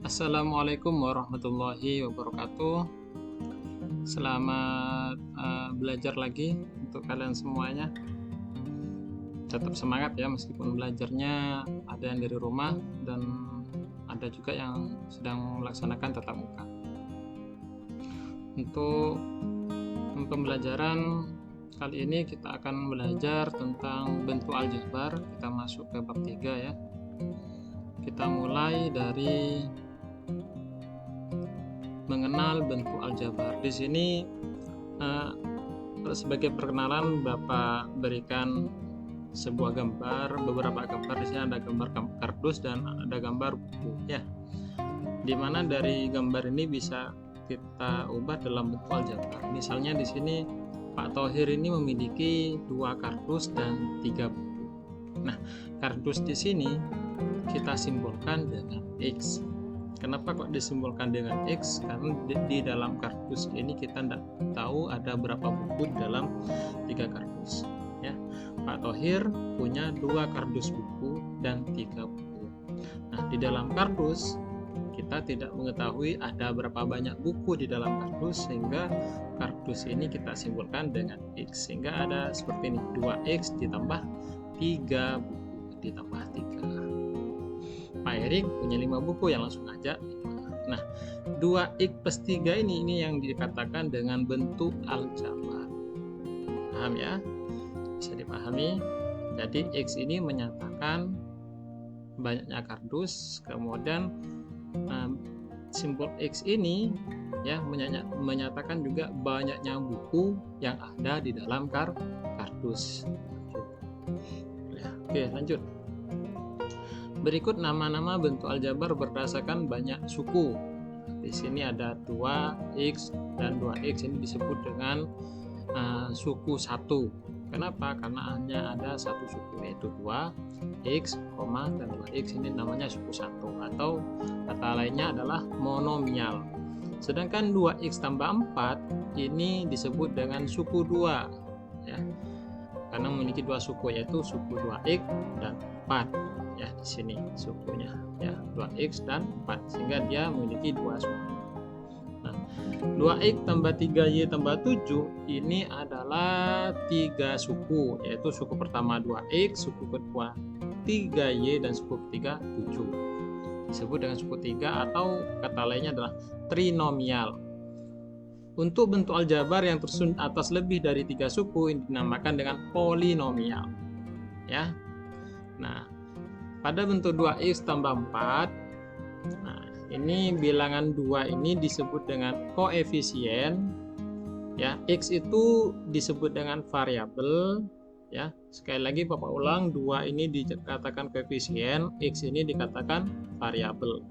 Assalamualaikum warahmatullahi wabarakatuh. Selamat belajar lagi untuk kalian semuanya. Tetap semangat ya, meskipun belajarnya ada yang dari rumah dan ada juga yang sedang melaksanakan tatap muka. Untuk pembelajaran kali ini kita akan belajar tentang bentuk aljabar. Kita masuk ke bab 3 ya. Kita mulai dari mengenal bentuk aljabar. Di sini sebagai perkenalan Bapak berikan sebuah gambar, beberapa gambar. Di sini ada gambar kardus dan ada gambar buku ya. Dimana dari gambar ini bisa kita ubah dalam bentuk aljabar. Misalnya di sini Pak Thohir ini memiliki 2 kardus dan 3 buku. Nah, kardus di sini kita simbolkan dengan X. Kenapa kok disimbolkan dengan X? Karena di dalam kardus ini kita tidak tahu ada berapa buku di dalam 3 kardus. Ya, Pak Thohir punya 2 kardus buku dan 3 buku. Nah, di dalam kardus kita tidak mengetahui ada berapa banyak buku di dalam kardus, sehingga kardus ini kita simbolkan dengan X. Sehingga ada seperti ini, 2X ditambah 3 buku ditambah 3. Pak Erik punya 5 buku, yang langsung aja 5. Nah, 2X plus 3 ini yang dikatakan dengan bentuk aljabar. Paham ya? Bisa dipahami. Jadi X ini menyatakan banyaknya kardus, kemudian simbol X ini ya menyatakan juga banyaknya buku yang ada di dalam kardus. Ya, oke, lanjut. Berikut nama-nama bentuk aljabar berdasarkan banyak suku. Di sini ada 2X dan 2X ini disebut dengan suku 1. Kenapa? Karena hanya ada satu suku, yaitu 2X, dan 2X ini namanya suku 1, atau kata lainnya adalah monomial. Sedangkan 2X tambah 4 ini disebut dengan suku 2 ya. Karena memiliki 2 suku, yaitu suku 2X dan 4 ya. Di sini sukunya ya, 2X dan 4, sehingga dia memiliki 2 suku. Nah, 2X tambah 3Y tambah 7 ini adalah 3 suku, yaitu suku pertama 2X, suku kedua 3Y, dan suku ketiga 7. Disebut dengan suku 3, atau kata lainnya adalah trinomial. Untuk bentuk aljabar yang tersusun atas lebih dari 3 suku ini dinamakan dengan polinomial ya. Nah, pada bentuk 2X tambah 4, nah ini bilangan 2 ini disebut dengan koefisien ya. X itu disebut dengan variabel ya. Sekali lagi Bapak ulang, 2 ini dikatakan koefisien, X ini dikatakan variabel.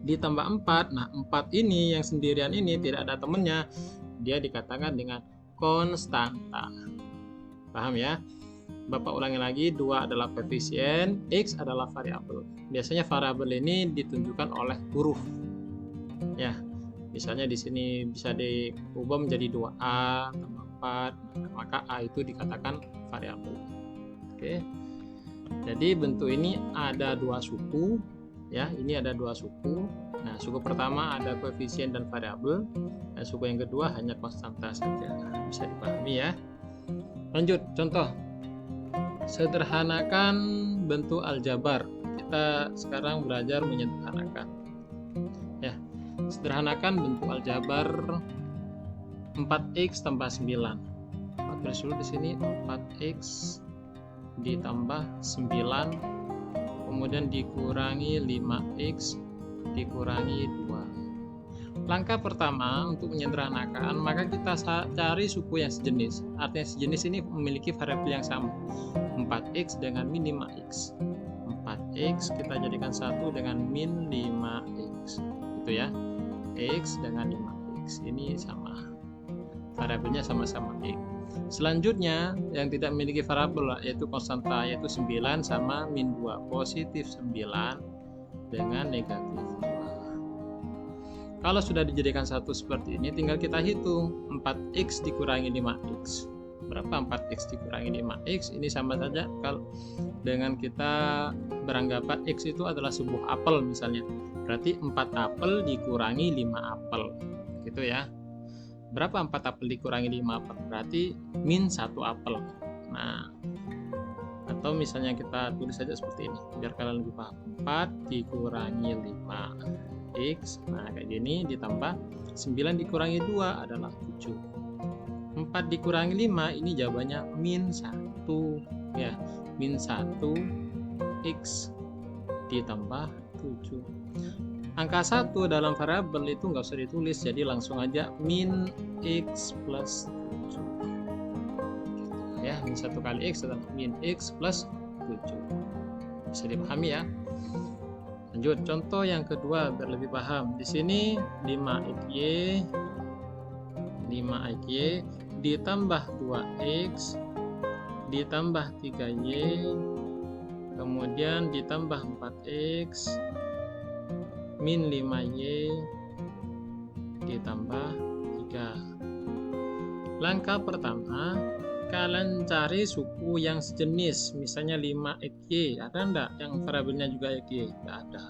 Ditambah 4, nah 4 ini yang sendirian ini tidak ada temennya, dia dikatakan dengan konstanta. Paham ya? Bapak ulangi lagi, 2 adalah koefisien, X adalah variabel. Biasanya variabel ini ditunjukkan oleh huruf ya. Misalnya di sini bisa diubah menjadi 2A tambah 4, maka A itu dikatakan variabel. Oke. Jadi bentuk ini ada 2 suku ya, ini ada 2 suku. Nah, suku pertama ada koefisien dan variabel, dan suku yang kedua hanya konstanta saja. Bisa dipahami ya. Lanjut, contoh. Sederhanakan bentuk aljabar. Kita sekarang belajar menyederhanakan. Ya, sederhanakan bentuk aljabar 4X tambah 9. Tulis dulu di sini 4X ditambah 9, kemudian dikurangi 5X dikurangi 2. Langkah pertama untuk menyederhanakan, maka kita cari suku yang sejenis. Artinya sejenis ini memiliki variabel yang sama, 4X dengan min 5X. 4X kita jadikan 1 dengan min 5X gitu ya. X dengan 5X ini sama, variabelnya sama-sama X. Selanjutnya yang tidak memiliki variabel yaitu konstanta, yaitu 9 sama min 2, positif 9 dengan negatif 2. Kalau sudah dijadikan satu seperti ini, tinggal kita hitung 4X dikurangi 5X. Berapa 4X dikurangi 5X? Ini sama saja kalau dengan kita beranggapan X itu adalah sebuah apel misalnya. Berarti 4 apel dikurangi 5 apel. Gitu ya. Berapa 4 apel dikurangi 5 apel? Berarti min 1 apel. Nah, atau misalnya kita tulis saja seperti ini biar kalian lebih paham. 4 dikurangi 5 X. Nah, kayak gini ditambah 9 dikurangi 2 adalah 7. 4 dikurangi 5 ini jawabannya min 1 ya. Min 1 X ditambah 7. Angka 1 dalam variabel itu nggak usah ditulis, jadi langsung aja min X plus 7. Ya, min 1 kali X adalah min X plus 7. Bisa dipahami ya. Lanjut, contoh yang kedua biar lebih paham. Di sini 5XY ditambah 2X ditambah 3Y kemudian ditambah 4X min 5Y ditambah 3. Langkah pertama, kalian cari suku yang sejenis, misalnya 5XY. Ada enggak yang variabelnya juga XY? Enggak ada.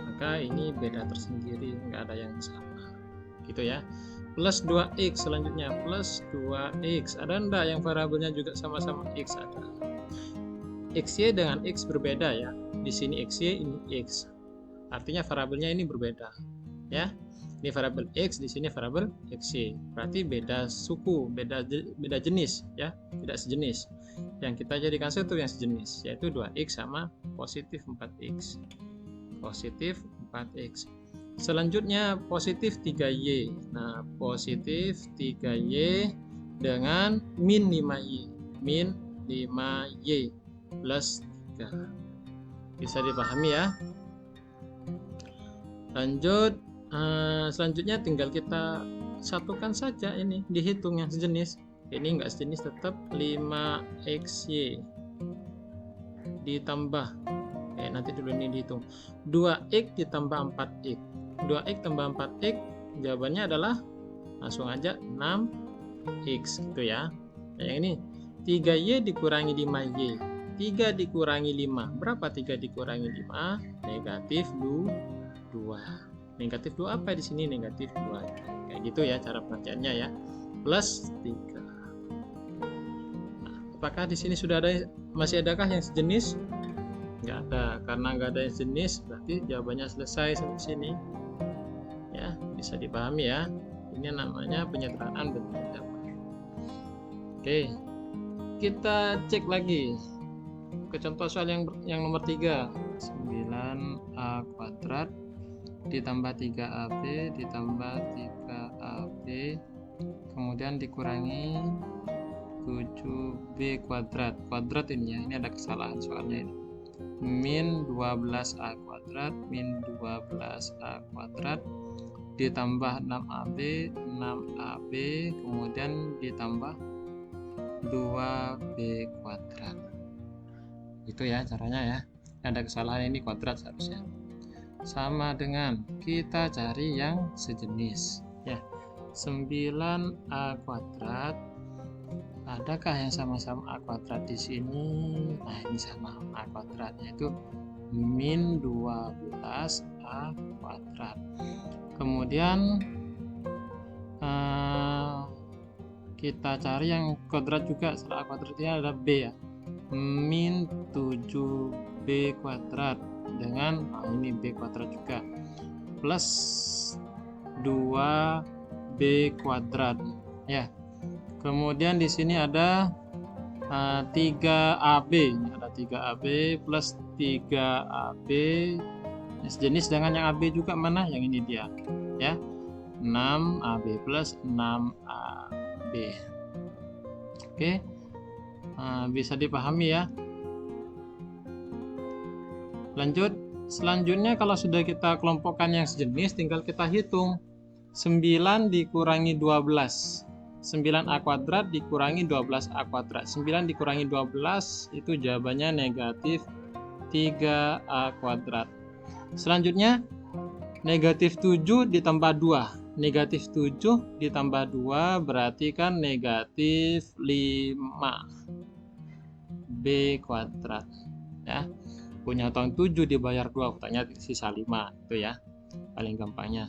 Maka ini beda tersendiri, enggak ada yang sama. Gitu ya. Plus 2X selanjutnya, plus 2X. Ada enggak yang variabelnya juga sama-sama X? Ada. XY dengan X berbeda ya. Di sini XY, ini X. Artinya variabelnya ini berbeda. Ya. Ini variabel X, di sini variabel XY. Berarti beda suku, beda jenis ya, tidak sejenis. Yang kita jadikan satu yang sejenis, yaitu 2X sama positif 4X. Positif 4X. Selanjutnya positif 3Y. Nah, positif 3Y dengan min 5Y. Min 5Y plus 3. Bisa dipahami ya. Lanjut, selanjutnya tinggal kita satukan saja ini, dihitung yang sejenis. Ini enggak sejenis, tetap 5XY ditambah, nanti dulu ini dihitung, 2X ditambah 4X. 2X tambah 4X jawabannya adalah langsung aja 6X gitu ya. Nah, yang ini 3Y dikurangi 5Y. 3 dikurangi 5. Berapa 3 dikurangi 5? Negatif 2. Negatif 2 apa di sini? Negatif 2. Kayak gitu ya cara pengertiannya ya. Plus 3. Nah, apakah di sini sudah ada, masih adakah yang sejenis? Nggak ada. Karena nggak ada yang sejenis, berarti jawabannya selesai sampai sini. Ya, bisa dipahami ya. Ini namanya penyederhanaan bentuk jawaban. Oke. Kita cek lagi ke contoh soal yang nomor 3. 9A kuadrat ditambah 3AB ditambah 3AB kemudian dikurangi 7B kuadrat. Kuadrat ini ya, ini ada kesalahan soalnya ini. Min 12A kuadrat min 12A kuadrat ditambah 6AB kemudian ditambah 2B kuadrat. Itu ya caranya ya. Ada kesalahan, ini kuadrat seharusnya. Sama dengan kita cari yang sejenis ya. 9A kuadrat, adakah yang sama-sama A kuadrat di sini? Nah, ini sama A kuadrat, yaitu min 12A kuadrat. Kemudian kita cari yang kuadrat juga, setelah A kuadrat ini ada B ya, min 7B kuadrat dengan ini B kuadrat juga plus 2B kuadrat ya. Kemudian di sini ada 3AB, ada 3AB plus 3AB sejenis dengan yang AB juga, mana yang ini dia ya, 6AB plus 6AB. Oke, bisa dipahami ya. Lanjut, selanjutnya kalau sudah kita kelompokkan yang sejenis, tinggal kita hitung 9 dikurangi 12. 9A kuadrat dikurangi 12A kuadrat. 9 dikurangi 12 itu jawabannya negatif 3A kuadrat. Selanjutnya negatif 7 ditambah 2. Negatif 7 ditambah 2 berarti kan negatif 5B kuadrat ya. punya utang 7 dibayar 2, utangnya sisa 5, itu ya paling gampangnya.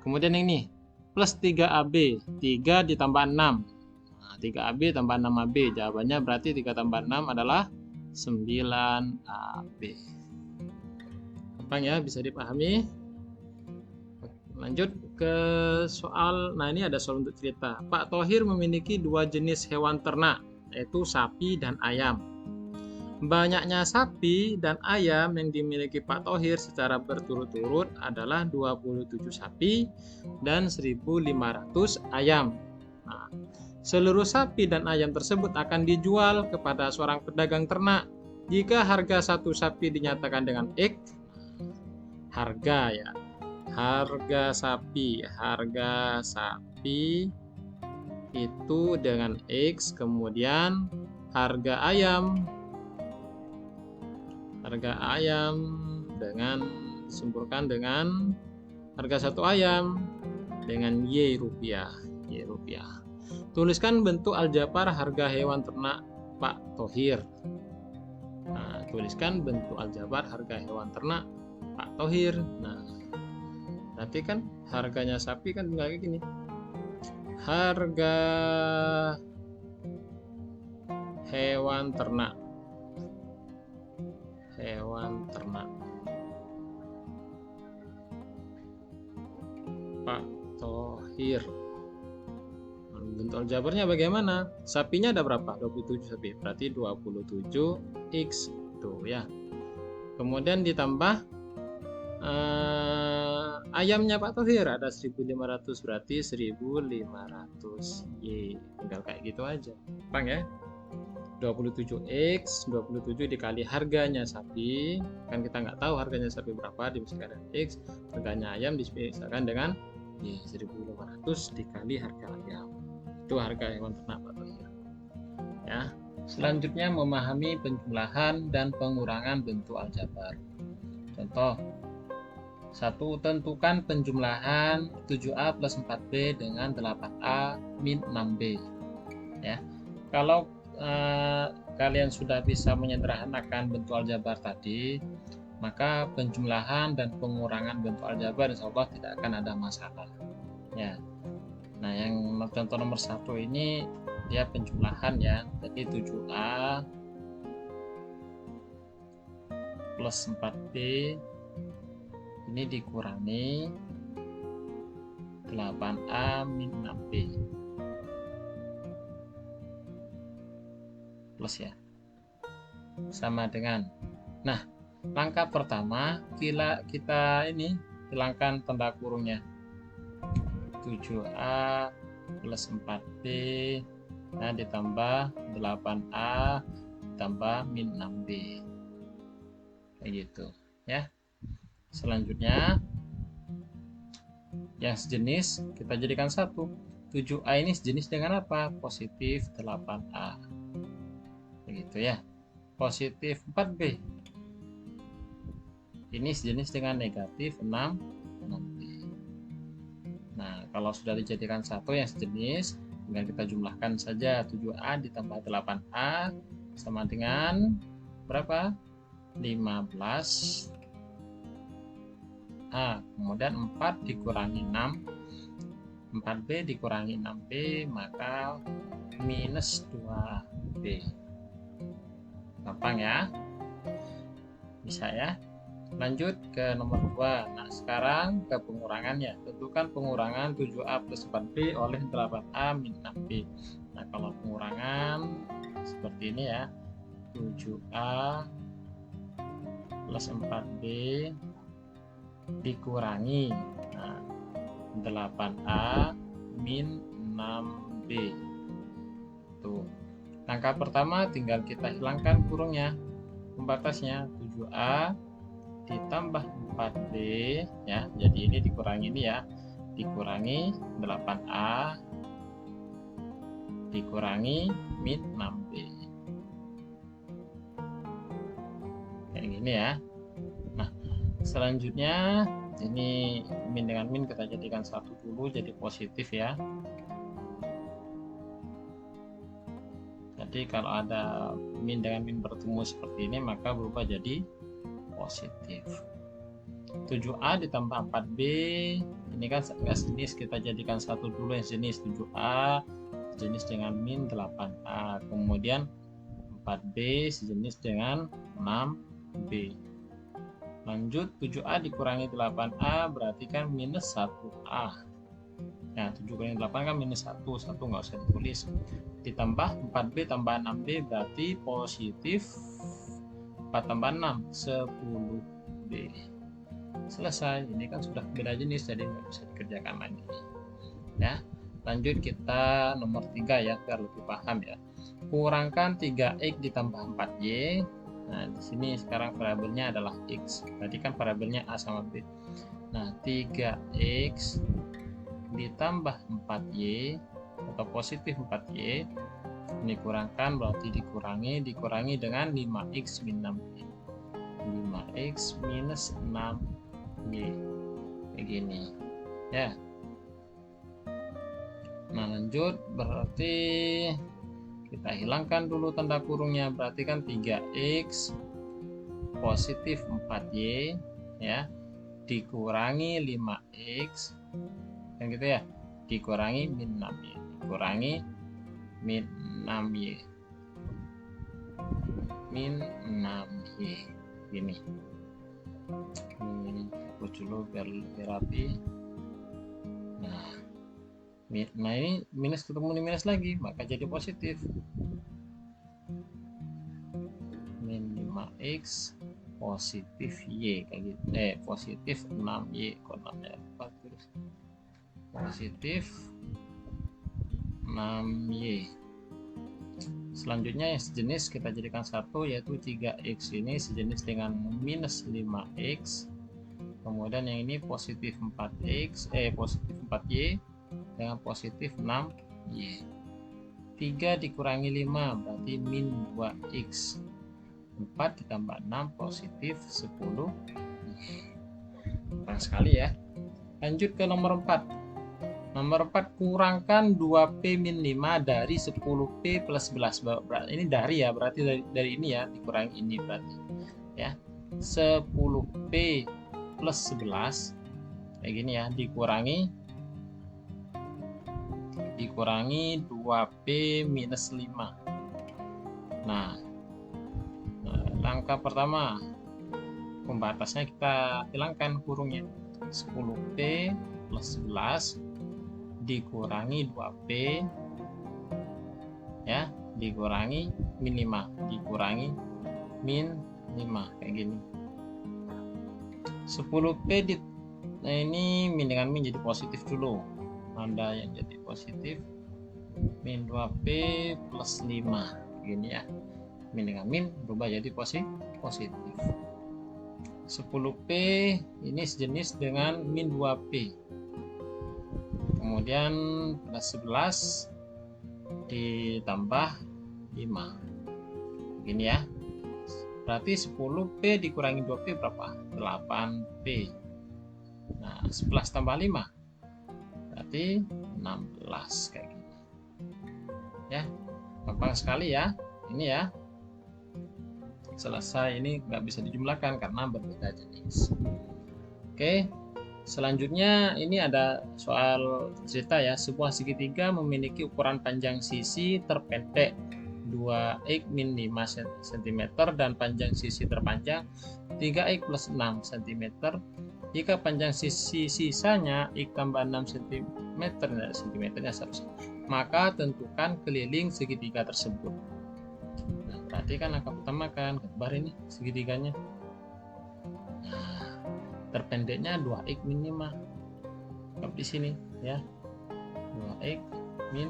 Kemudian ini plus 3AB, 3 ditambah 6. Nah, 3AB tambah 6AB, jawabannya berarti 3 tambah 6 adalah 9AB. Gampang ya, bisa dipahami. Lanjut ke soal, nah ini ada soal untuk cerita. Pak Thohir memiliki 2 jenis hewan ternak, yaitu sapi dan ayam. Banyaknya sapi dan ayam yang dimiliki Pak Thohir secara berturut-turut adalah 27 sapi dan 1.500 ayam. Nah, seluruh sapi dan ayam tersebut akan dijual kepada seorang pedagang ternak. Jika harga satu sapi dinyatakan dengan X, harga ya, harga sapi itu dengan X, kemudian harga ayam dengan disempurkan dengan harga satu ayam dengan Y rupiah. Tuliskan bentuk aljabar harga hewan ternak Pak Thohir. Nah, tuliskan bentuk aljabar harga hewan ternak Pak Thohir. Nah, berarti kan harganya sapi kan tinggal kayak gini. Harga hewan ternak Pak Thohir. Bentuk aljabarnya bagaimana? Sapinya ada berapa? 27 sapi. Berarti 27x tuh ya. Kemudian ditambah ayamnya Pak Thohir ada 1.500, berarti 1.500 Y. Tinggal kayak gitu aja. Gampang ya. 27x, 27 dikali harganya sapi, kan kita nggak tahu harganya sapi berapa, dimisalkan dengan X, harganya ayam dimisalkan dengan Y, 1.500 dikali harga ayam. Itu harga hewan ternak Pak Thohir. Ya. Selanjutnya memahami penjumlahan dan pengurangan bentuk aljabar. Contoh 1. Tentukan penjumlahan 7A plus 4B dengan 8A min 6B. Ya. Kalau kalian sudah bisa menyederhanakan bentuk aljabar tadi, maka penjumlahan dan pengurangan bentuk aljabar insya Allah tidak akan ada masalah ya. Nah, yang contoh nomor 1 ini dia penjumlahan ya, jadi 7A plus 4B ini dikurangi 8A min 6B plus ya, sama dengan, nah langkah pertama kita ini hilangkan tanda kurungnya, 7A plus 4B, nah ditambah 8A ditambah min 6B kayak gitu ya. Selanjutnya yang sejenis kita jadikan satu, 7A ini sejenis dengan apa? Positif 8A begitu ya. Positif 4B ini sejenis dengan negatif 6B. Nah, kalau sudah dijadikan satu yang sejenis, tinggal kita jumlahkan saja, 7A ditambah 8A sama dengan berapa? 15A. Kemudian 4 dikurangi 6, 4B dikurangi 6B, maka minus 2B. Gampang ya, bisa ya. Lanjut ke nomor 2. Nah, sekarang ke pengurangannya. Tentukan pengurangan 7A plus 4B oleh 8A min 6B. Nah, kalau pengurangan seperti ini ya, 7A plus 4B dikurangi 8A min 6B. Tuh. Langkah pertama tinggal kita hilangkan kurungnya, pembatasnya 7A ditambah 4B ya. Jadi ini dikurangi ini ya, dikurangi 8A dikurangi min 6B. Kayak gini ya. Nah, selanjutnya ini min dengan min kita jadikan satu dulu jadi positif ya. Jadi kalau ada min dengan min bertemu seperti ini maka berubah jadi positif. 7A ditambah 4B, ini kan enggak sejenis, kita jadikan satu dulu yang jenis. 7A sejenis dengan min 8A, kemudian 4B sejenis dengan 6B. Lanjut, 7A dikurangi 8A berarti kan minus 1A. Nah, 7 kurangi 8 kan minus 1, 1 nggak usah ditulis. Ditambah 4B tambah 6B berarti positif 4 tambah 6, 10B. Selesai, ini kan sudah beda jenis jadi nggak bisa dikerjakan lagi. Ya, lanjut kita nomor 3 ya, biar lebih paham ya. Kurangkan 3x ditambah 4y. Nah, di sini sekarang variabelnya adalah x. Tadi kan variabelnya a sama b. Nah, 3x ditambah 4y atau positif 4y. Ini kurangkan berarti dikurangi dengan 5x min 6y. 5x minus 6y. Kayak gini. Ya. Nah, lanjut berarti kita hilangkan dulu tanda kurungnya, berarti kan 3x positif 4y ya dikurangi 5x kan gitu ya, dikurangi min 6y, dikurangi min 6y, min 6y gini. Ini hapus dulu biar rapi. Nah, ini minus ketemu minus lagi, maka jadi positif. Min 5x positif y kayak gitu. Positif 6y, kok 6-nya 4 terus. Positif 6y. Selanjutnya yang sejenis kita jadikan satu, yaitu 3x ini sejenis dengan minus 5x. Kemudian yang ini positif 4x, positif 4y dengan positif 6y. 3 dikurangi 5 berarti min 2x. 4 ditambah 6 positif 10. Gampang sekali ya. Lanjut ke nomor 4. Nomor 4, kurangkan 2p min 5 dari 10p plus 11. Ini dari ya, berarti dari ini ya, dikurangi ini berarti ya. 10p plus 11 kayak gini ya, dikurangi 2p minus 5. Nah, langkah pertama, pembatasnya kita hilangkan kurungnya. 10p plus 11 dikurangi 2p ya, dikurangi min 5, dikurangi min 5 kayak gini. 10p ini min dengan min jadi positif dulu. Ada yang jadi positif, min 2p plus 5 gini ya, min dengan min berubah jadi positif. 10p ini sejenis dengan min 2p, kemudian plus 11 ditambah 5 gini ya, berarti 10p dikurangi 2p berapa? 8p. Nah, 11 tambah 5 berarti 16 kayak gini ya. Gampang sekali ya ini ya. Selesai, ini nggak bisa dijumlahkan karena berbeda jenis. Oke, selanjutnya ini ada soal cerita ya. Sebuah segitiga memiliki ukuran panjang sisi terpendek 2x min 5 cm dan panjang sisi terpanjang 3x plus 6 cm. Jika panjang sisi sisanya x tambah 6 cm, cm-nya seharusnya, maka tentukan keliling segitiga tersebut. Nah, berarti kan langkah pertama kan gambar ini segitiganya. Nah, terpendeknya 2x min 5. Di sini ya. 2x min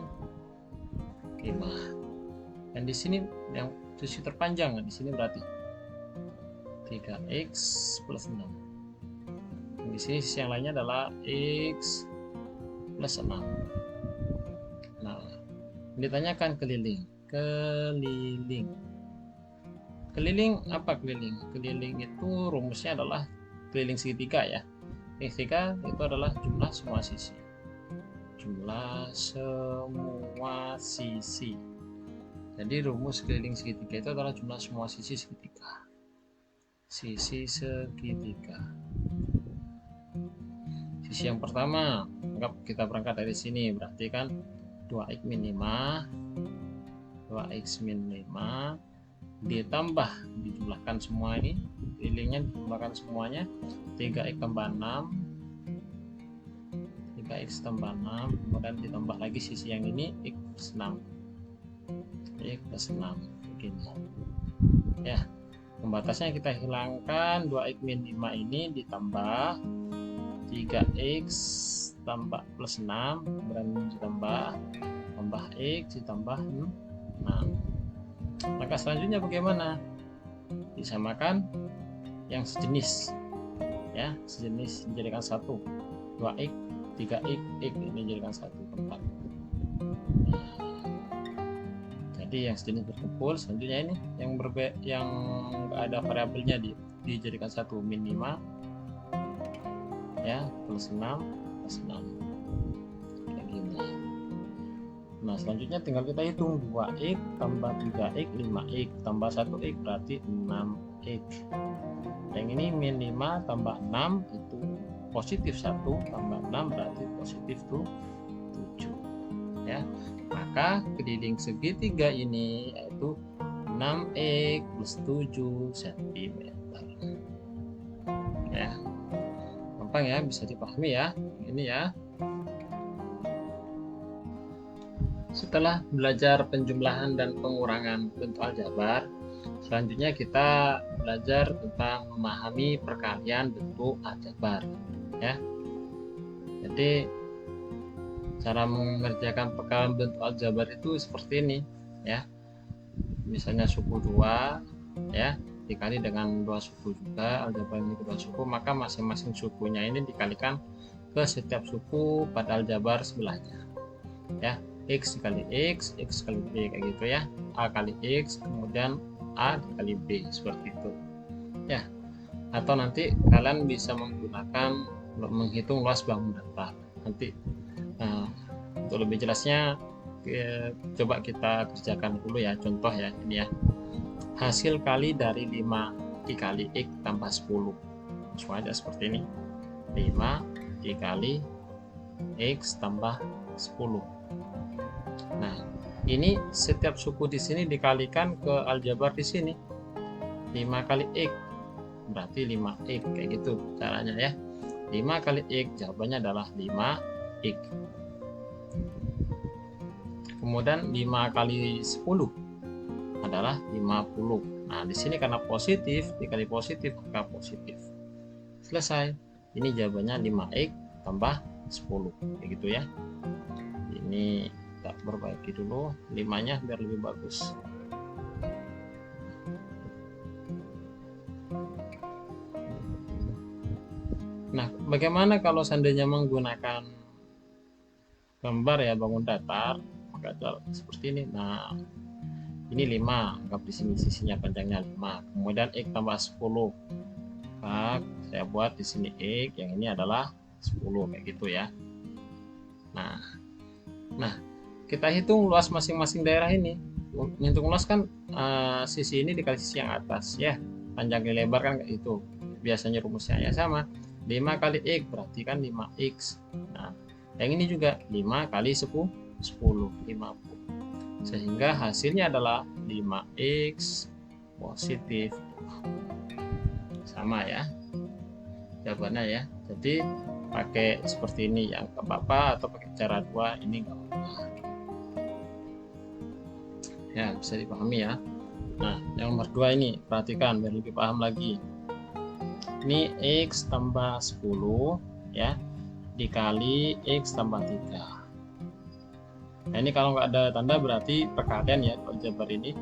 5. Dan di sini yang sisi terpanjang, di sini berarti 3x plus 6. Di sini sisi yang lainnya adalah x plus 6. Nah, ditanyakan keliling. Keliling apa keliling? Keliling itu rumusnya adalah keliling segitiga ya. Segitiga itu adalah jumlah semua sisi. Jumlah semua sisi. Jadi rumus keliling segitiga itu adalah jumlah semua sisi segitiga. Sisi segitiga. Sisi yang pertama, kita berangkat dari sini, berarti kan 2x min 5, 2x min 5 ditambah, dijumlahkan semua ini, kelilingnya dijumlahkan semuanya, 3x tambah 6, 3x tambah 6, kemudian ditambah lagi sisi yang ini, x plus 6, x plus 6, begini ya. Pembatasnya kita hilangkan, 2x min 5 ini ditambah 3x tambah plus 6, kemudian ditambah x ditambah 6. Maka selanjutnya bagaimana? Disamakan yang sejenis ya, sejenis dijadikan 1, 2x 3x x ini dijadikan 1 tempat. Jadi yang sejenis berkumpul. Selanjutnya ini yang yang nggak ada variabelnya dijadikan 1, min 5 ya, plus 6 plus 6 kayak gini. Nah selanjutnya tinggal kita hitung, 2x tambah 3x 5x tambah 1x berarti 6x. Yang ini min 5 tambah 6 itu positif 1 tambah 6 berarti positif 7 ya. Maka keliling segitiga ini yaitu 6x plus 7 cm ya. Gampang ya, bisa dipahami ya ini ya. Setelah belajar penjumlahan dan pengurangan bentuk aljabar, selanjutnya kita belajar tentang memahami perkalian bentuk aljabar ya. Jadi cara mengerjakan perkalian bentuk aljabar itu seperti ini ya. Misalnya suku 2 ya dikali dengan 2 suku juga, aljabar ini kedua suku, maka masing-masing sukunya ini dikalikan ke setiap suku pada aljabar sebelahnya ya. X dikali X, X kali B kayak gitu ya. A kali X, kemudian A dikali B, seperti itu ya. Atau nanti kalian bisa menggunakan menghitung luas bangun datar nanti. Untuk lebih jelasnya coba kita kerjakan dulu ya, contoh ya ini ya. Hasil kali dari 5 dikali X tambah 10, langsung aja seperti ini, 5 dikali X tambah 10. Nah, ini setiap suku di sini dikalikan ke aljabar di sini. 5 kali X berarti 5x kayak gitu caranya ya. 5 kali X jawabannya adalah 5x. Kemudian 5 kali 10 adalah 50. Nah, di sini karena positif dikali positif maka positif. Selesai. Ini jawabannya 5x tambah 10 kayak gitu ya. Ini kita perbaiki dulu 5-nya biar lebih bagus. Nah, bagaimana kalau seandainya menggunakan gambar ya bangun datar, maka seperti ini. Nah, ini 5, anggap di sini sisinya panjangnya 5. Kemudian X tambah 10. Maka saya buat di sini X, yang ini adalah 10 kayak gitu ya. Nah, kita hitung luas masing-masing daerah ini. Menghitung luas kan sisi ini dikali sisi yang atas ya. Panjang kali lebar kan kayak itu. Biasanya rumusnya ya sama. 5 kali X berarti kan 5X. Nah, yang ini juga 5 kali 10, 50. Sehingga hasilnya adalah 5X positif. Sama ya jawabannya ya. Jadi pakai seperti ini yang nggak apa-apa, atau pakai cara 2 ini nggak apa-apa ya, bisa dipahami ya. Nah, yang nomor 2 ini perhatikan biar lebih paham lagi. Ini X tambah 10 ya dikali X tambah 3. Nah, ini kalau nggak ada tanda berarti perkalian ya aljabar ini.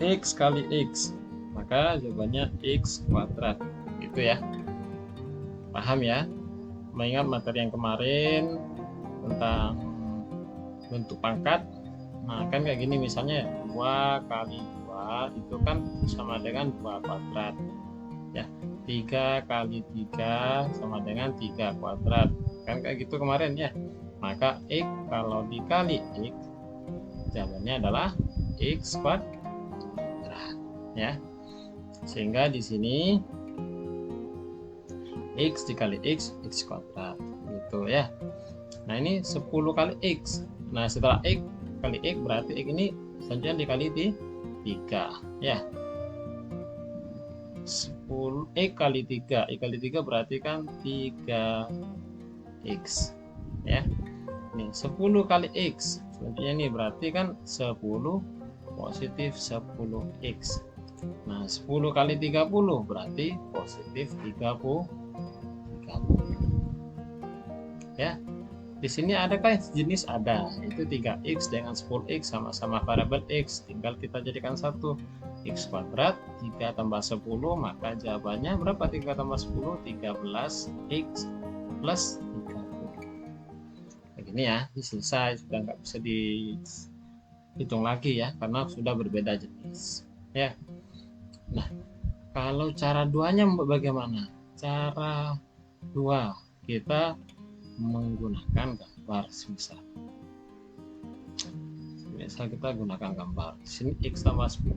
X kali X, maka jawabannya X kuadrat gitu ya. Paham ya? Mengingat materi yang kemarin tentang bentuk pangkat. Nah, kan kayak gini misalnya 2 kali 2 itu kan sama dengan 2 kuadrat ya. 3 kali 3 sama dengan 3 kuadrat kan kayak gitu kemarin ya. Maka X kalau dikali X jawabannya adalah X kuadrat, ya. Sehingga di sini X dikali X kuadrat gitu ya. Nah ini 10 kali X. Nah setelah X kali X berarti X ini selanjutnya dikali 3 ya. 10 X kali 3, X kali 3 berarti kan 3X ya. Ini 10 kali X, selanjutnya ini berarti kan 10 positif 10X. Nah 10 kali 30 berarti positif 30 ya. Di sini adakah jenis? Ada, itu 3X dengan 10X sama-sama variabel X, tinggal kita jadikan satu, X kuadrat 3 tambah 10, maka jawabannya berapa? 3 tambah 10 13X plus 30. Begini ya, ini selesai, sudah nggak bisa dihitung lagi ya, karena sudah berbeda jenis ya. Nah kalau cara duanya bagaimana? Cara dua kita menggunakan gambar. Misal kita gunakan gambar, di sini X tambah 10,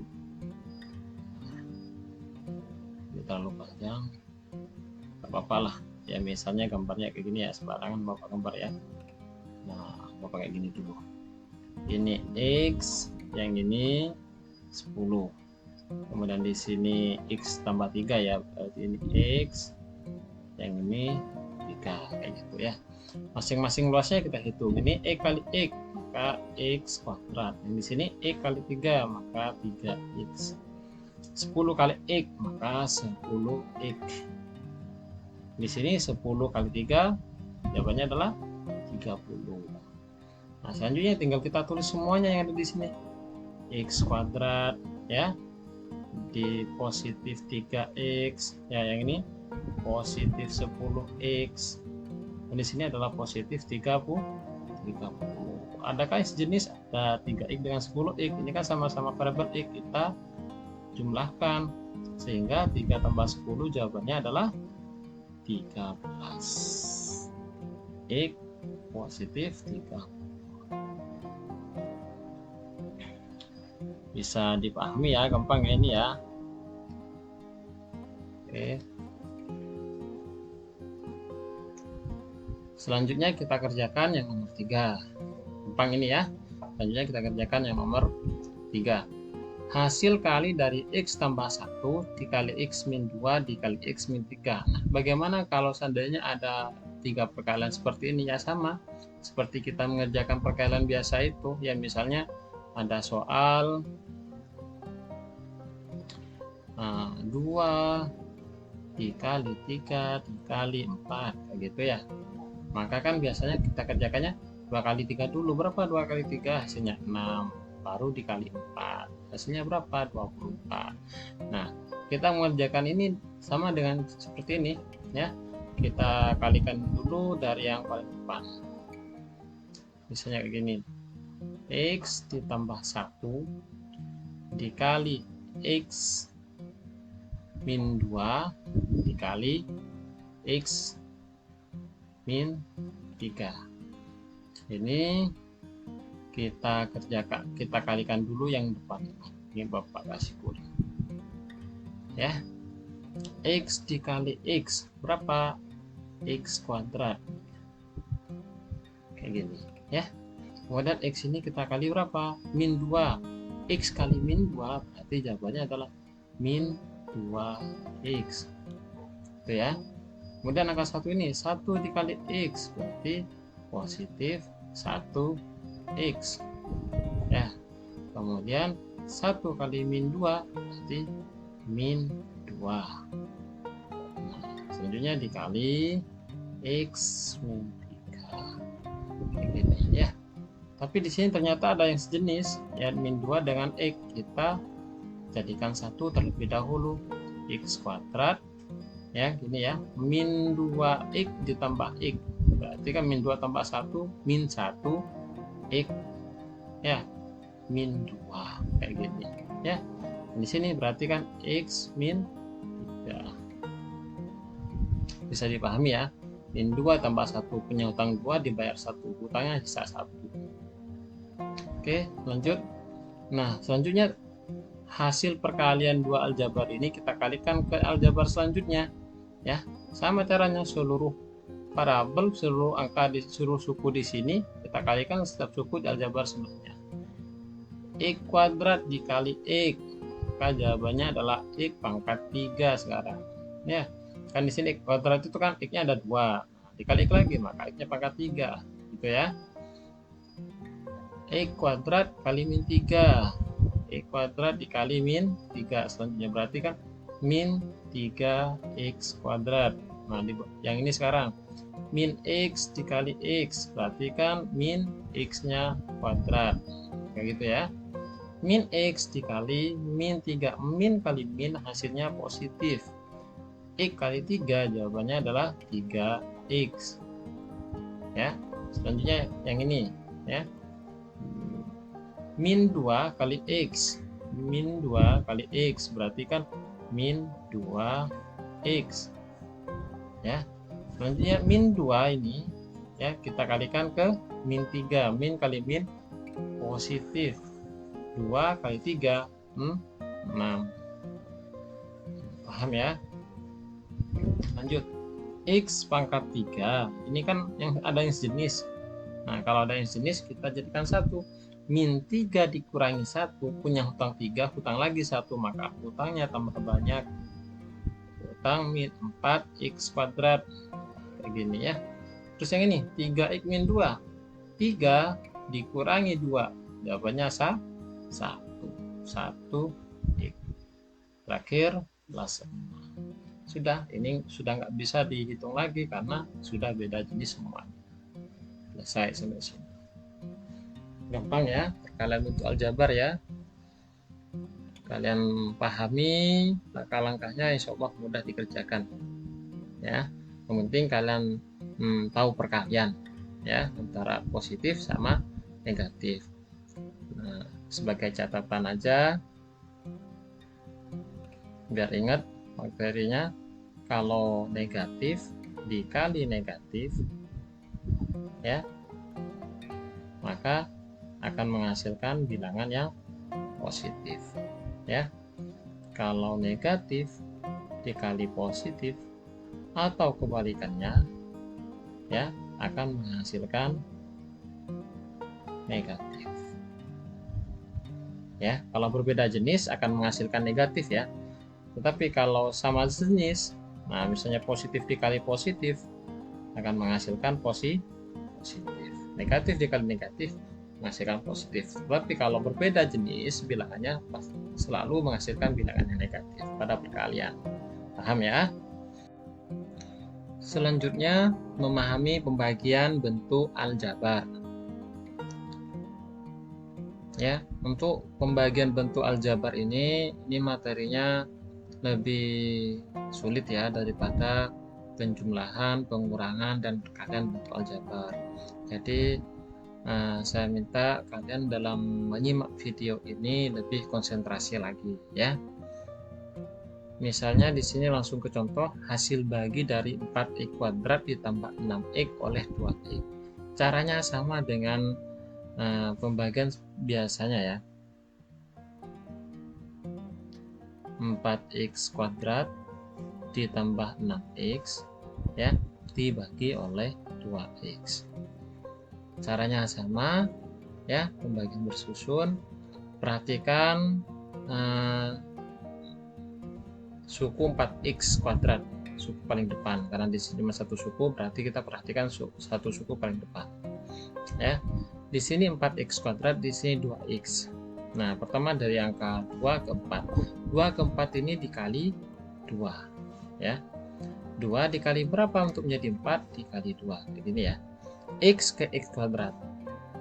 ini terlalu panjang, gak apa-apa lah ya, misalnya gambarnya kayak gini ya, sembarangan bapak gambar ya. Nah bapak kayak gini dulu, ini X, yang ini 10, kemudian di sini X tambah 3 ya, berarti ini X, yang ini 3, kayak gitu ya. Masing-masing luasnya kita hitung. Ini E kali X, maka X kuadrat. Yang di sini E kali 3, maka 3X. 10 kali X, maka 10X. Di sini 10 kali 3, jawabannya adalah 30. Nah selanjutnya tinggal kita tulis semuanya yang ada di sini. X kuadrat ya, di positif 3X ya, yang ini positif 10X, dan di sini adalah positif 30. Adakah sejenis? Ada 3X dengan 10X, ini kan sama-sama variabel X, kita jumlahkan sehingga 3 tambah 10 jawabannya adalah 13. X positif 30. Bisa dipahami ya, gampang ya ini ya. Oke. Selanjutnya kita kerjakan yang nomor 3. Gampang ini ya. Selanjutnya kita kerjakan yang nomor 3. Hasil kali dari X tambah 1 dikali X min 2 dikali X min 3. Nah, bagaimana kalau seandainya ada 3 perkalian seperti ini? Ya sama seperti kita mengerjakan perkalian biasa itu. Ya misalnya ada soal 2 dikali 3 dikali 4 kayak gitu ya. Maka kan biasanya kita kerjakannya 2 kali 3 dulu. Berapa 2 kali 3? Hasilnya 6, baru dikali 4, hasilnya berapa? 24. Nah kita mengerjakan ini sama dengan seperti ini ya, kita kalikan dulu dari yang paling depan. Misalnya kayak gini, X ditambah 1 dikali X min 2 dikali X min 3. Ini kita kerjakan, kita kalikan dulu yang depan ini bapak kasih kuning ya. X dikali X berapa? X kuadrat kayak gini ya. Kemudian X ini kita kali berapa? Min 2. X kali min 2 berarti jawabannya adalah min 2X itu ya. Kemudian angka 1 ini 1 dikali X berarti positif 1X ya. Kemudian 1 kali min 2 berarti min 2. Nah, selanjutnya dikali X min 3 kayak gini ya. Tapi di sini ternyata ada yang sejenis ya, min 2 dengan X, kita jadikan satu terlebih dahulu. X kuadrat ya gini ya, min 2X ditambah X berarti kan min 2 tambah 1 min 1X ya, min 2 kayak gini ya. Di sini berarti kan X min 3. Bisa dipahami ya, min 2 tambah 1 punya hutang 2 dibayar 1, hutangnya sisa 1. Oke, lanjut. Nah, selanjutnya hasil perkalian dua aljabar ini kita kalikan ke aljabar selanjutnya. Ya, sama caranya, seluruh parabel, seluruh angka di seluruh suku di sini kita kalikan setiap suku di aljabar sebelumnya. X kuadrat dikali X, maka jawabannya adalah X pangkat 3 sekarang. Ya, kan di sini X kuadrat itu kan X-nya ada 2. Nah, dikali X lagi maka X-nya pangkat 3, gitu ya. X kuadrat kali min 3. X kuadrat dikali min 3. Selanjutnya berarti kan min 3x kuadrat. Nah, yang ini sekarang min x dikali x, berarti kan min x-nya kuadrat. Kayak gitu ya. Min x dikali min 3. Min kali min hasilnya positif. X kali 3 jawabannya adalah 3x. Ya. Selanjutnya yang ini ya. Min 2 kali x. Min 2 kali x berarti kan min 2x. Ya. Selanjutnya min 2 ini ya kita kalikan ke min 3. Min kali min positif. 2 kali 3 6. Paham ya? Lanjut. X pangkat 3. Ini kan yang ada yang sejenis. Nah, kalau ada yang sejenis kita jadikan 1. Min 3 dikurangi 1, punya hutang 3, hutang lagi 1, maka hutangnya tambah banyak. Hutang min 4x kuadrat. Kayak gini ya. Terus yang ini 3x min 2. 3 dikurangi 2. Jawabannya 1. 1x. Terakhir plus 6. Sudah, ini sudah nggak bisa dihitung lagi karena sudah beda jenis semuanya. Selesai sampai sini. Gampang ya, perkalian bentuk aljabar ya. Kalian pahami langkah-langkahnya, insya Allah mudah dikerjakan. Ya, yang penting kalian tahu perkalian ya antara positif sama negatif. Nah, sebagai catatan aja biar ingat materinya, kalau negatif dikali negatif ya maka akan menghasilkan bilangan yang positif ya. Kalau negatif dikali positif atau kebalikannya ya akan menghasilkan negatif ya. Kalau berbeda jenis akan menghasilkan negatif ya, tetapi kalau sama jenis, nah misalnya positif dikali positif akan menghasilkan positif, negatif dikali negatif menghasilkan positif. Tetapi kalau berbeda jenis bilangannya selalu menghasilkan bilangan yang negatif pada perkalian. Paham ya? Selanjutnya, memahami pembagian bentuk aljabar. Ya, untuk pembagian bentuk aljabar ini materinya lebih sulit ya daripada penjumlahan, pengurangan, dan perkalian bentuk aljabar. Jadi saya minta kalian dalam menyimak video ini lebih konsentrasi lagi ya. Misalnya di sini langsung ke contoh, hasil bagi dari 4x kuadrat ditambah 6x oleh 2x. Caranya sama dengan pembagian biasanya ya. 4x kuadrat ditambah 6x ya dibagi oleh 2x. Caranya sama ya, pembagian bersusun. Perhatikan suku 4x kuadrat, suku paling depan, karena di sini satu suku, berarti kita perhatikan satu suku paling depan ya. Di sini 4x kuadrat, di sini 2x. Nah, pertama dari angka 2 ke 4. 2 ke 4 ini dikali 2 ya. 2 dikali berapa untuk menjadi 4? Dikali 2. Begini ya. X ke x kuadrat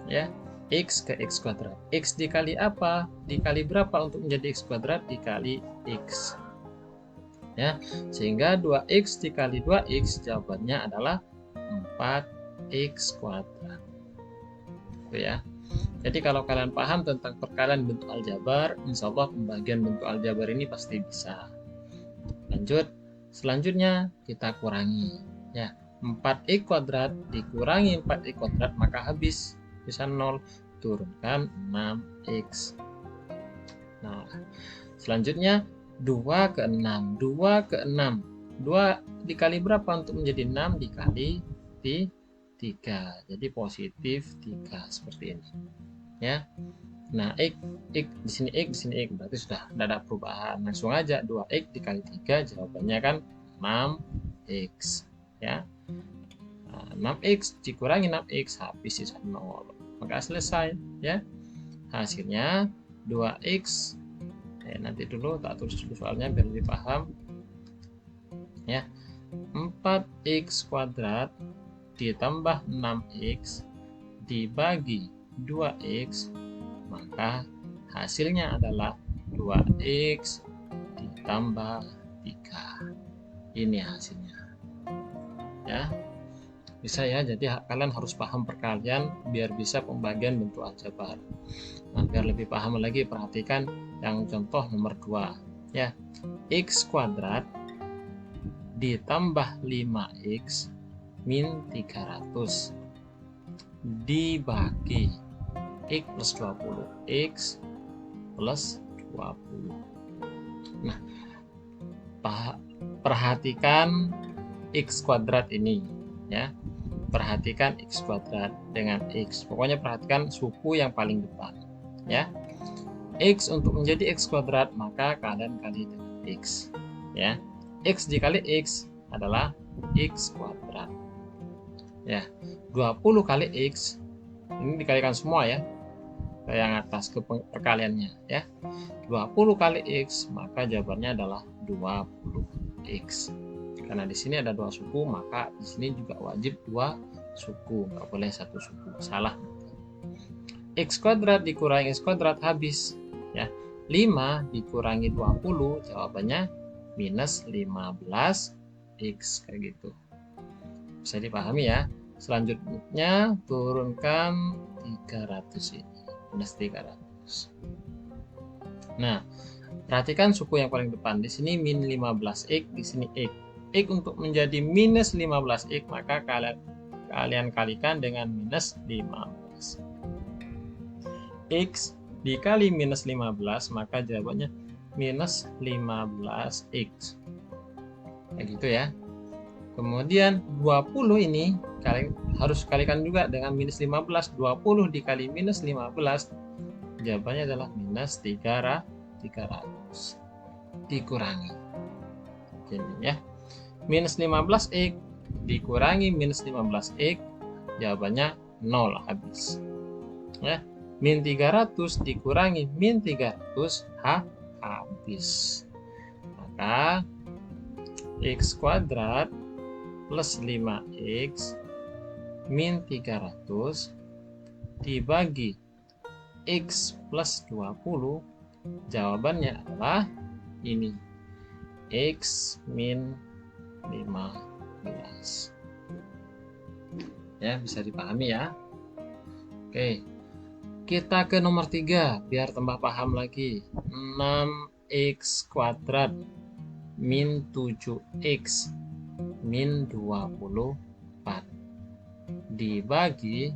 ya. X ke x kuadrat. X dikali apa? Dikali berapa untuk menjadi x kuadrat? Dikali x ya. Sehingga 2x dikali 2x jawabannya adalah 4x kuadrat. Itu ya. Jadi kalau kalian paham tentang perkalian bentuk aljabar, insya Allah pembagian bentuk aljabar ini pasti bisa. Lanjut, selanjutnya kita kurangi ya. 4x kuadrat dikurangi 4x kuadrat maka habis, bisa 0. turunkan 6x. Nah, selanjutnya 2 ke 6. 2 ke 6. 2 dikali berapa untuk menjadi 6? Dikali 3. Jadi positif 3 seperti ini. Ya. Nah, X di sini X, di sini X. Berarti sudah tidak ada perubahan. Langsung aja 2x dikali 3, jawabannya kan 6x. Ya. Nah, 6x dikurangi 6x, habis sisa 0. Maka selesai. Ya. Hasilnya 2x. Nanti dulu tak tulis dulu soalnya biar lebih paham. Ya. 4x kuadrat ditambah 6x dibagi 2x, maka hasilnya adalah 2x ditambah 3. Ini hasilnya. Ya. Bisa ya, jadi kalian harus paham perkalian biar bisa pembagian bentuk aljabar. Nah, biar lebih paham lagi, perhatikan yang contoh nomor 2. Ya. X kuadrat ditambah 5x min 300 dibagi x plus 20, x plus 20. Nah, perhatikan x kuadrat ini ya. Perhatikan x kuadrat dengan x. Pokoknya perhatikan suku yang paling depan ya. X untuk menjadi x kuadrat maka kalian kali dengan x ya. X dikali x adalah x kuadrat ya. 20 kali x ini dikalikan semua ya, yang atas ke perkaliannya ya. 20 kali x maka jawabannya adalah 20x. Karena di sini ada 2 suku, maka di sini juga wajib 2 suku, nggak boleh 1 suku, salah. X kuadrat dikurangi x kuadrat habis ya. 5 dikurangi 20 jawabannya minus 15x, kayak gitu. Bisa dipahami ya. Selanjutnya turunkan 300 ini, minus 300. Nah, perhatikan suku yang paling depan. Di sini min 15x, di sini x. X untuk menjadi minus 15x, maka kalian kalikan dengan minus 15. X dikali minus 15, maka jawabannya minus 15x. Kayak gitu ya. Kemudian 20 ini kalian harus kalikan juga dengan minus 15. 20 dikali minus 15, jawabannya adalah minus 300 dikurangi. Jadi ya, minus 15x dikurangi minus 15x, jawabannya 0 habis. Ya, min 300 dikurangi min 300 habis. Maka x kuadrat plus 5x min 300 dibagi x plus 20, jawabannya adalah ini, x min 15. Ya, bisa dipahami ya. Oke, kita ke nomor 3 biar tambah paham lagi. 6x kuadrat min 7x min 24 dibagi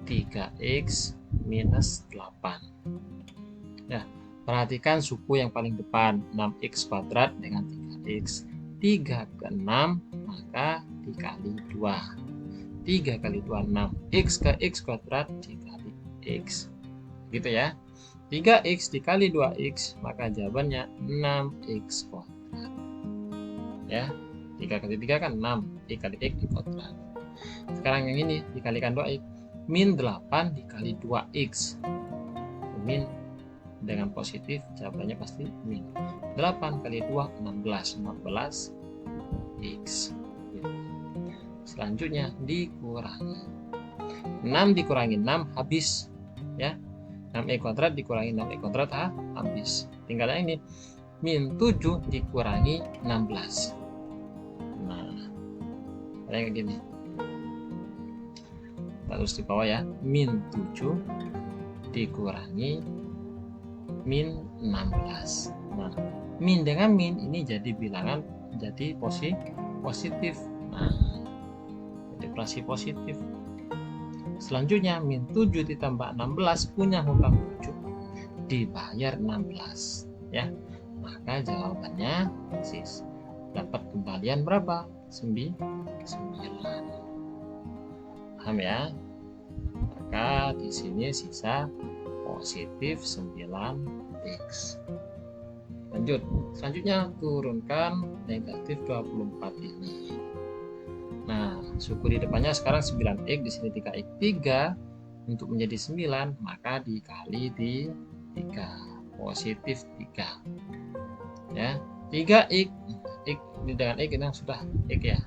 3x minus 8. Ya, perhatikan suku yang paling depan, 6x kuadrat dengan 3x. 3 ke 6 maka dikali 2. 3 kali 2 6. X ke x kuadrat dikali x. Gitu ya. 3x dikali 2x maka jawabannya 6x kuadrat. Ya. 3 kali 3 kan 6, x kali x kuadrat. Sekarang yang ini dikalikan 2x, min 8 dikali 2x. Min dengan positif, jawabannya pasti min. 8 kali 2, 16. 16x. Selanjutnya dikurangi. 6 dikurangi 6 habis. Ya. 6x kuadrat dikurangi 6x kuadrat habis. Tinggal ini, min 7 dikurangi 16. Kayak gini, terus di bawah ya, min 7 dikurangi min 16. Nah, min dengan min ini jadi bilangan, jadi positif. Nah, jadi frasi positif. Selanjutnya min 7 ditambah 16 punya hutang 7 dibayar 16 ya. Maka jawabannya sis dapat kembalian berapa? 9. Paham ya? Maka di sini sisa positif 9x. Lanjut, selanjutnya turunkan negatif 24 ini. Nah, suku di depannya sekarang 9x, di sini 3x. 3 untuk menjadi 9, maka dikali di 3, positif 3. Ya, 3x, x ini dengan x ini sudah x ya.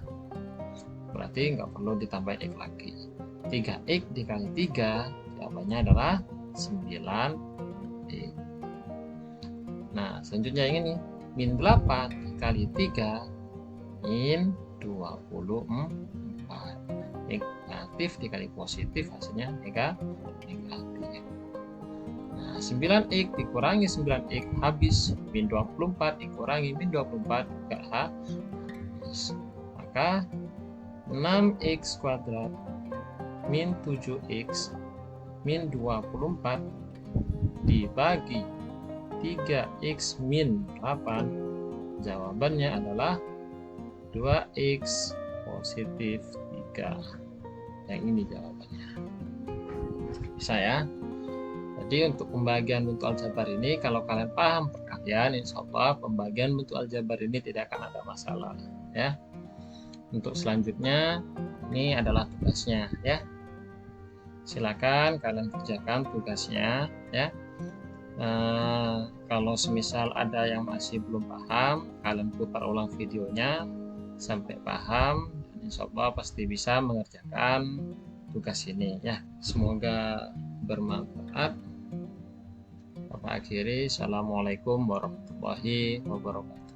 Berarti nggak perlu ditambah x lagi. 3x dikali 3, jawabannya adalah 9x. Nah, selanjutnya yang ini, min 8 dikali 3, min 24. Negatif dikali positif hasilnya negatif. Nah, 9x dikurangi 9x habis, min 24 dikurangi min 24 juga habis. Maka 6x kuadrat min 7x min 24 dibagi 3x min 8, jawabannya adalah 2x positif 3. Yang ini jawabannya. Bisa ya. Jadi untuk pembagian bentuk aljabar ini, kalau kalian paham perkalian, insya Allah pembagian bentuk aljabar ini tidak akan ada masalah ya. Untuk selanjutnya ini adalah tugasnya ya. Silakan kalian kerjakan tugasnya ya. Kalau semisal ada yang masih belum paham, kalian putar ulang videonya sampai paham, dan insya Allah pasti bisa mengerjakan tugas ini ya. Semoga bermanfaat. Bapak akhiri, assalamualaikum warahmatullahi wabarakatuh.